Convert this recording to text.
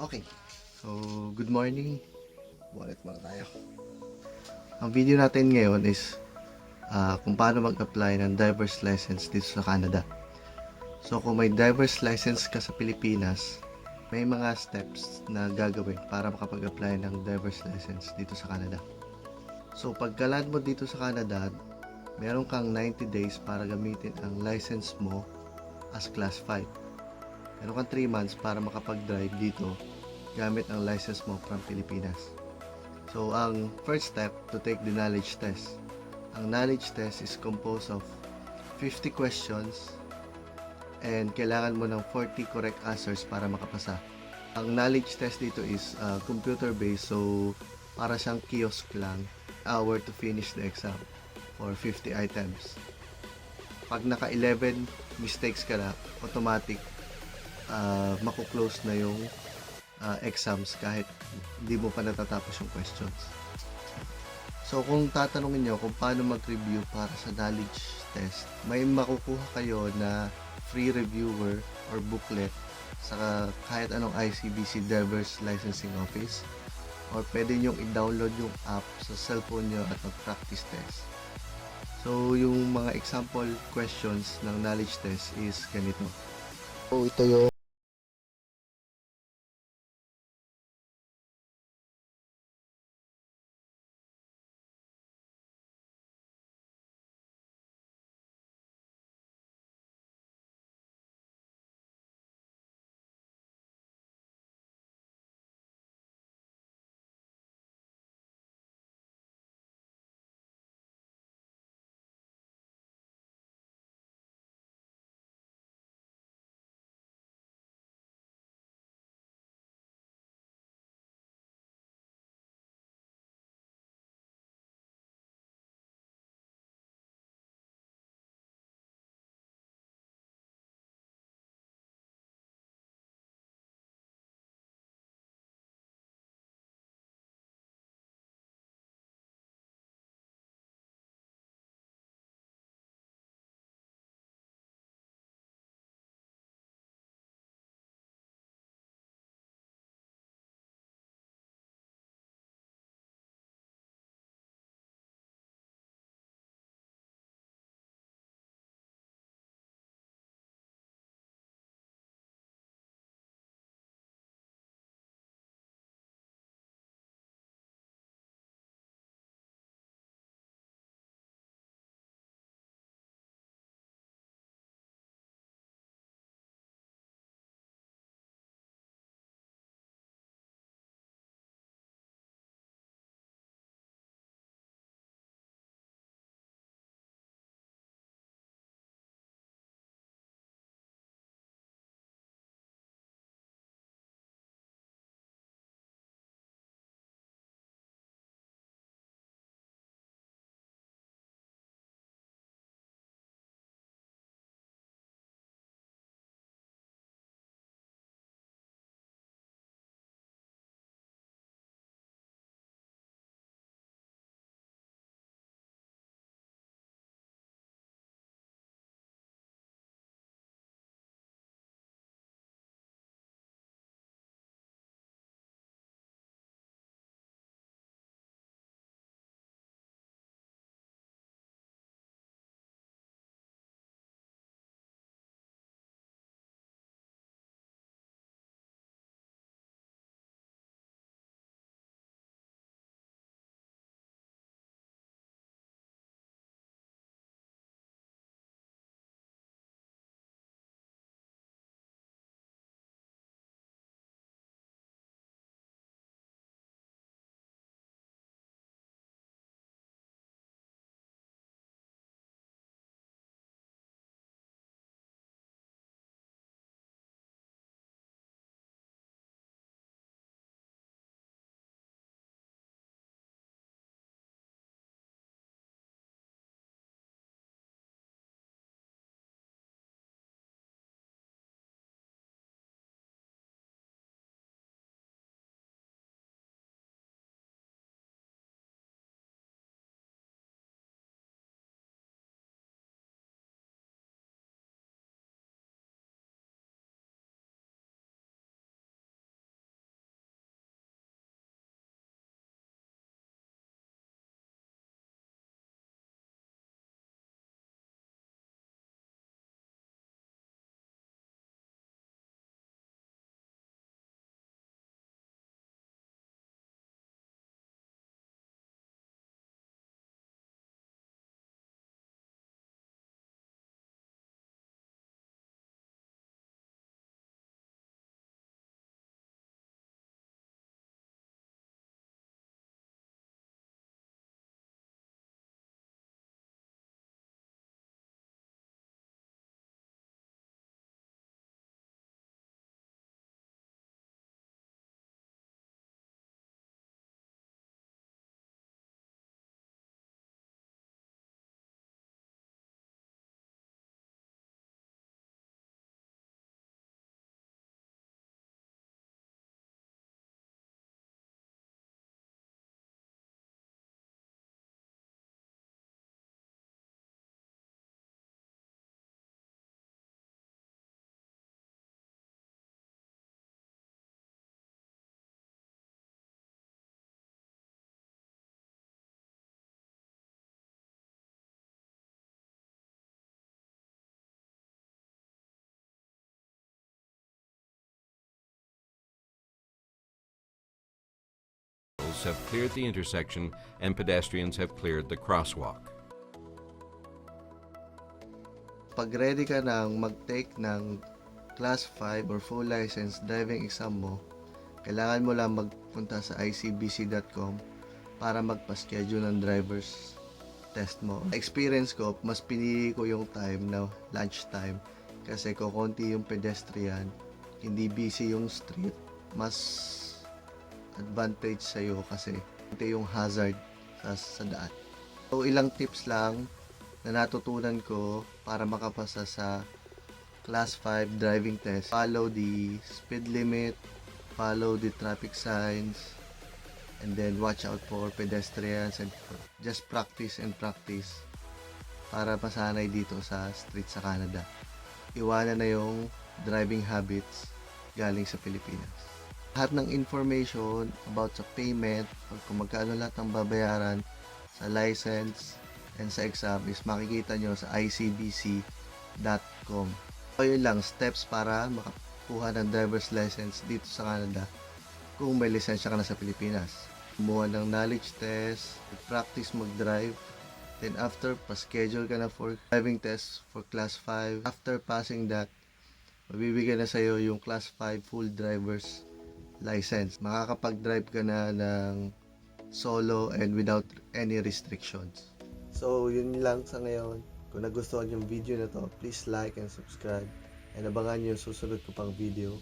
Okay, so good morning. Wallet muna tayo. Ang video natin ngayon is kung paano mag-apply ng driver's license dito sa Canada. So kung may driver's license ka sa Pilipinas, may mga steps na gagawin para makapag-apply ng driver's license dito sa Canada. So pagka-land mo dito sa Canada, meron kang 90 days para gamitin ang license mo as class 5. Meron kang 3 months para makapag-drive dito gamit ang license mo from Pilipinas. So, ang first step to take the knowledge test. Ang knowledge test is composed of 50 questions and kailangan mo ng 40 correct answers para makapasa. Ang knowledge test dito is computer-based, so para siyang kiosk lang, hour to finish the exam for 50 items. Pag naka 11 mistakes ka na, automatic makuklose na yung exams kahit hindi mo pa natatapos yung questions. So kung tatanungin nyo kung paano mag-review para sa knowledge test, may makukuha kayo na free reviewer or booklet sa kahit anong ICBC Driver's Licensing Office, or pwede nyo i-download yung app sa cellphone nyo at mag-practice test. So yung mga example questions ng knowledge test is ganito. So ito yung motorists have cleared the intersection and pedestrians have cleared the crosswalk. Pag ready ka nang mag-take ng Class 5 or full license driving exam mo, kailangan mo lang magpunta sa icbc.com para magpa-schedule ng driver's test mo. Experience ko, mas pinili ko yung time na lunch time kasi kukunti yung pedestrian, hindi busy yung street, mas advantage sa'yo kasi ito yung hazard sa daan. So ilang tips lang na natutunan ko para makapasa sa Class 5 driving test. Follow the speed limit, follow the traffic signs, and then watch out for pedestrians and just practice and practice para masanay dito sa street sa Canada. Iwanan na yung driving habits galing sa Pilipinas. Lahat ng information about sa payment, kung magkano lahat ng babayaran sa license and sa exam is makikita nyo sa icbc.com. So yun lang, steps para makakuha ng driver's license dito sa Canada kung may lisensya ka na sa Pilipinas. Kumuha ng knowledge test, practice mag-drive, then after, pa-schedule ka na for driving test for Class 5. After passing that, mabibigyan na sa'yo yung Class 5 full driver's license. Makakapag-drive ka na ng solo and without any restrictions. So, yun lang sa ngayon. Kung nagustuhan yung video na to, please like and subscribe. And abangan yung susunod ko pang video.